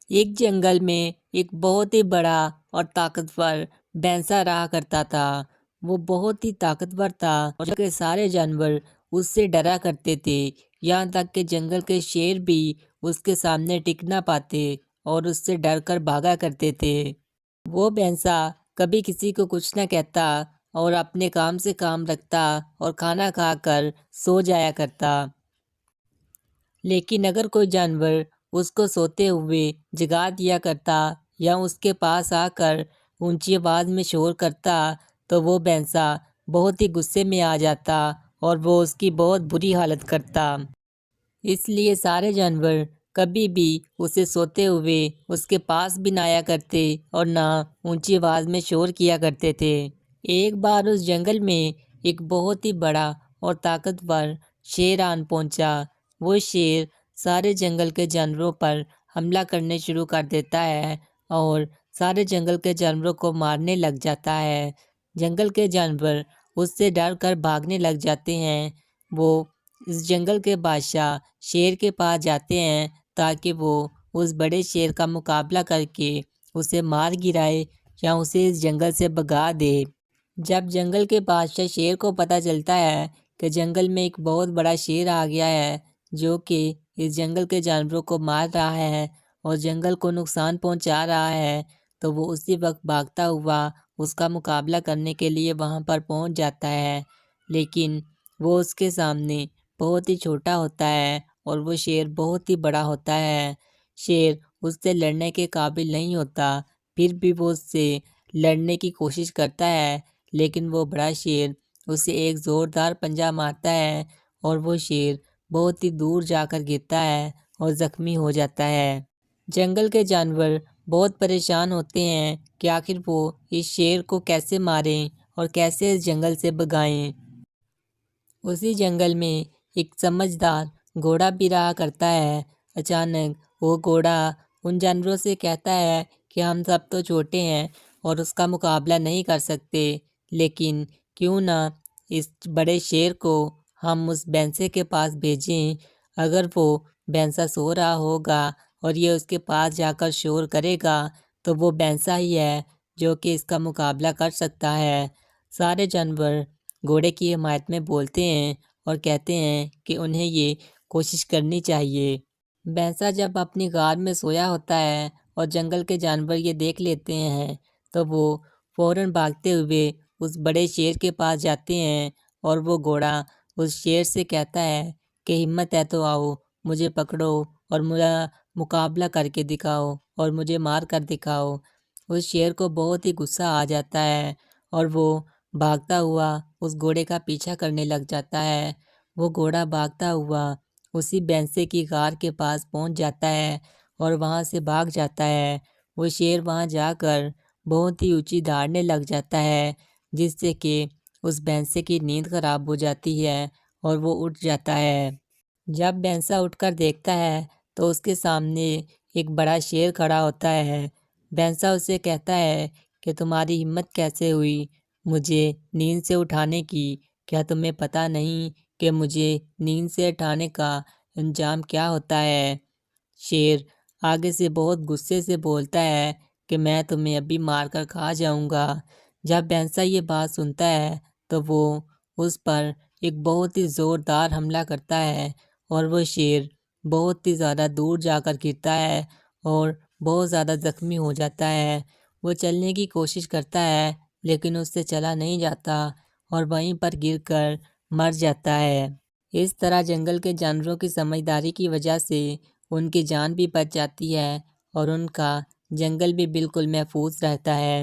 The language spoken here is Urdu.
ایک جنگل میں ایک بہت ہی بڑا اور طاقتور بھینسا رہا کرتا تھا۔ وہ بہت ہی طاقتور تھا اور جنگل کے سارے جانور اس سے ڈرا کرتے تھے، یہاں تک کہ جنگل کے شیر بھی اس کے سامنے ٹک نہ پاتے اور اس سے ڈر کر بھاگا کرتے تھے۔ وہ بھینسا کبھی کسی کو کچھ نہ کہتا اور اپنے کام سے کام رکھتا اور کھانا کھا کر سو جایا کرتا۔ لیکن اگر کوئی جانور اس کو سوتے ہوئے جگا دیا کرتا یا اس کے پاس آ کر اونچی آواز میں شور کرتا تو وہ بھینسا بہت ہی غصے میں آ جاتا اور وہ اس کی بہت بری حالت کرتا۔ اس لیے سارے جانور کبھی بھی اسے سوتے ہوئے اس کے پاس بھی نہ آیا کرتے اور نہ اونچی آواز میں شور کیا کرتے تھے۔ ایک بار اس جنگل میں ایک بہت ہی بڑا اور طاقتور شیر آن پہنچا۔ وہ شیر سارے جنگل کے جانوروں پر حملہ کرنے شروع کر دیتا ہے اور سارے جنگل کے جانوروں کو مارنے لگ جاتا ہے۔ جنگل کے جانور اس سے ڈر کر بھاگنے لگ جاتے ہیں۔ وہ اس جنگل کے بادشاہ شیر کے پاس جاتے ہیں تاکہ وہ اس بڑے شیر کا مقابلہ کر کے اسے مار گرائے یا اسے اس جنگل سے بھگا دے۔ جب جنگل کے بادشاہ شیر کو پتہ چلتا ہے کہ جنگل میں ایک بہت بڑا شیر آ گیا ہے جو کہ اس جنگل کے جانوروں کو مار رہا ہے اور جنگل کو نقصان پہنچا رہا ہے، تو وہ اسی وقت بھاگتا ہوا اس کا مقابلہ کرنے کے لیے وہاں پر پہنچ جاتا ہے۔ لیکن وہ اس کے سامنے بہت ہی چھوٹا ہوتا ہے اور وہ شیر بہت ہی بڑا ہوتا ہے۔ شیر اس سے لڑنے کے قابل نہیں ہوتا، پھر بھی وہ اس سے لڑنے کی کوشش کرتا ہے، لیکن وہ بڑا شیر اسے ایک زوردار پنجہ مارتا ہے اور وہ شیر بہت ہی دور جا کر گرتا ہے اور زخمی ہو جاتا ہے۔ جنگل کے جانور بہت پریشان ہوتے ہیں کہ آخر وہ اس شیر کو کیسے ماریں اور کیسے اس جنگل سے بھگائیں۔ اسی جنگل میں ایک سمجھدار گھوڑا بھی رہا کرتا ہے۔ اچانک وہ گھوڑا ان جانوروں سے کہتا ہے کہ ہم سب تو چھوٹے ہیں اور اس کا مقابلہ نہیں کر سکتے، لیکن کیوں نہ اس بڑے شیر کو ہم اس بھینسے کے پاس بھیجیں۔ اگر وہ بھینسا سو رہا ہوگا اور یہ اس کے پاس جا کر شور کرے گا تو وہ بھینسا ہی ہے جو کہ اس کا مقابلہ کر سکتا ہے۔ سارے جانور گھوڑے کی حمایت میں بولتے ہیں اور کہتے ہیں کہ انہیں یہ کوشش کرنی چاہیے۔ بھینسا جب اپنی غار میں سویا ہوتا ہے اور جنگل کے جانور یہ دیکھ لیتے ہیں تو وہ فوراً بھاگتے ہوئے اس بڑے شیر کے پاس جاتے ہیں اور وہ گھوڑا اس شیر سے کہتا ہے کہ ہمت ہے تو آؤ، مجھے پکڑو اور میرا مقابلہ کر کے دکھاؤ اور مجھے مار کر دکھاؤ۔ اس شیر کو بہت ہی غصہ آ جاتا ہے اور وہ بھاگتا ہوا اس گھوڑے کا پیچھا کرنے لگ جاتا ہے۔ وہ گھوڑا بھاگتا ہوا اسی بھینسے کی غار کے پاس پہنچ جاتا ہے اور وہاں سے بھاگ جاتا ہے۔ وہ شیر وہاں جا کر بہت ہی اونچی دھاڑنے لگ جاتا ہے جس سے کہ اس بھینسے کی نیند خراب ہو جاتی ہے اور وہ اٹھ جاتا ہے۔ جب بھینسا اٹھ کر دیکھتا ہے تو اس کے سامنے ایک بڑا شیر کھڑا ہوتا ہے۔ بھینسا اسے کہتا ہے کہ تمہاری ہمت کیسے ہوئی مجھے نیند سے اٹھانے کی؟ کیا تمہیں پتہ نہیں کہ مجھے نیند سے اٹھانے کا انجام کیا ہوتا ہے؟ شیر آگے سے بہت غصے سے بولتا ہے کہ میں تمہیں ابھی مار کر کھا جاؤں گا۔ جب بھینسا یہ بات سنتا ہے تو وہ اس پر ایک بہت ہی زوردار حملہ کرتا ہے اور وہ شیر بہت ہی زیادہ دور جا کر گرتا ہے اور بہت زیادہ زخمی ہو جاتا ہے۔ وہ چلنے کی کوشش کرتا ہے لیکن اس سے چلا نہیں جاتا اور وہیں پر گر کر مر جاتا ہے۔ اس طرح جنگل کے جانوروں کی سمجھداری کی وجہ سے ان کی جان بھی بچ جاتی ہے اور ان کا جنگل بھی بالکل محفوظ رہتا ہے۔